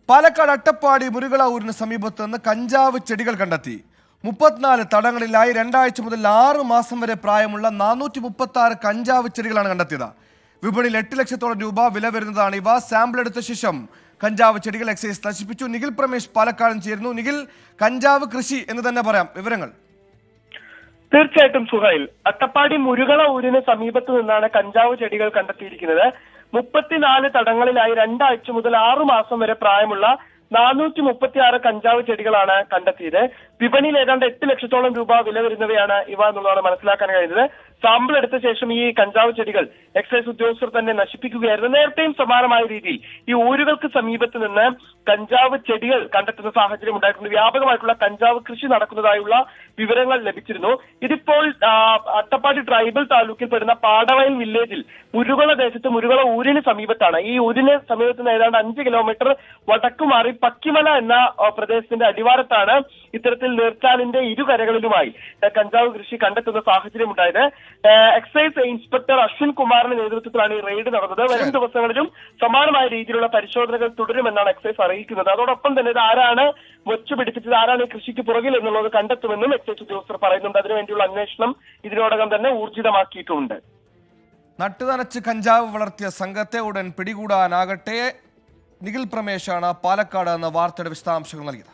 പാലക്കാട് അട്ടപ്പാടി മുരുകള ഊരിന് സമീപത്ത് നിന്ന് കഞ്ചാവ് ചെടികൾ കണ്ടെത്തി. 34 തടങ്ങളിലായി 2 ആഴ്ച മുതൽ 6 മാസം വരെ പ്രായമുള്ള 436 കഞ്ചാവ് ചെടികളാണ് കണ്ടെത്തിയത്. വിപണിയിൽ 8 ലക്ഷത്തോളം രൂപ വില വരുന്നതാണ് ഇവ. സാമ്പിൾ എടുത്ത ശേഷം കഞ്ചാവ് ചെടികൾ എക്സൈസ് നശിപ്പിച്ചു. നിഖിൽ പ്രമേഷ് പാലക്കാട് ചേരുന്നു. നിഖിൽ, കഞ്ചാവ് കൃഷി എന്ന് തന്നെ പറയാം, വിവരങ്ങൾ? തീർച്ചയായിട്ടും സുഹൈൽ, അട്ടപ്പാടി മുരുകള ഊരിന് സമീപത്ത് നിന്നാണ് കഞ്ചാവ് ചെടികൾ കണ്ടെത്തിയിരിക്കുന്നത്. 34 തടങ്ങളിലായി 2 ആഴ്ച മുതൽ 6 മാസം വരെ പ്രായമുള്ള 436 കഞ്ചാവ് ചെടികളാണ് കണ്ടെത്തിയത്. വിപണിയിൽ ഏതാണ്ട് 8 ലക്ഷത്തോളം രൂപ വില വരുന്നവയാണ് ഇവ എന്നുള്ളതാണ് മനസ്സിലാക്കാൻ കഴിയുന്നത്. സാമ്പിൾ എടുത്ത ശേഷം ഈ കഞ്ചാവ് ചെടികൾ എക്സൈസ് ഉദ്യോഗസ്ഥർ തന്നെ നശിപ്പിക്കുകയായിരുന്നു. നേരത്തെയും സമാനമായ രീതിയിൽ ഈ ഊരുകൾക്ക് സമീപത്ത് നിന്ന് കഞ്ചാവ് ചെടികൾ കണ്ടെത്തുന്ന സാഹചര്യം ഉണ്ടായിട്ടുണ്ട്. വ്യാപകമായിട്ടുള്ള കഞ്ചാവ് കൃഷി നടക്കുന്നതായുള്ള വിവരങ്ങൾ ലഭിച്ചിരുന്നു. ഇതിപ്പോൾ അട്ടപ്പാടി ട്രൈബൽ താലൂക്കിൽ പെടുന്ന പാടവയൽ വില്ലേജിൽ മുരുകള ദേശത്ത് മുരുകള ഊരിന് സമീപത്താണ്. ഈ ഊരിന് സമീപത്ത് നിന്ന് ഏതാണ്ട് 5 കിലോമീറ്റർ വടക്കുമാറി പക്കിമല എന്ന പ്രദേശത്തിന്റെ അടിവാരത്താണ് ഇത്തരത്തിൽ നീർച്ചാലിന്റെ ഇരുകരകളിലുമായി കഞ്ചാവ് കൃഷി കണ്ടെത്തുന്ന സാഹചര്യം ഉണ്ടായത്. എക്സൈസ് ഇൻസ്പെക്ടർ അശ്വിൻ കുമാറിന്റെ നേതൃത്വത്തിലാണ് ഈ റെയ്ഡ് നടന്നത്. വരും ദിവസങ്ങളിലും സമാനമായ രീതിയിലുള്ള പരിശോധനകൾ തുടരുമെന്നാണ് എക്സൈസ് അറിയിക്കുന്നത്. അതോടൊപ്പം തന്നെ ഇത് ആരാണ് വെച്ചുപിടിപ്പിച്ചത്, ആരാണ് ഈ കൃഷിക്ക് പുറകിൽ എന്നുള്ളത് കണ്ടെത്തുമെന്നും എക്സൈസ് ഉദ്യോഗസ്ഥർ പറയുന്നുണ്ട്. അതിനുവേണ്ടിയുള്ള അന്വേഷണം ഇതിനോടകം തന്നെ ഊർജിതമാക്കിയിട്ടുണ്ട്. നട്ടുനനച്ച് കഞ്ചാവ് വളർത്തിയ സംഘത്തെ ഉടൻ പിടികൂടാനാകട്ടെ. നിഖിൽ പ്രമേശാണ് പാലക്കാട് എന്ന വാർത്തയുടെ വിശദാംശങ്ങൾ നൽകിയത്.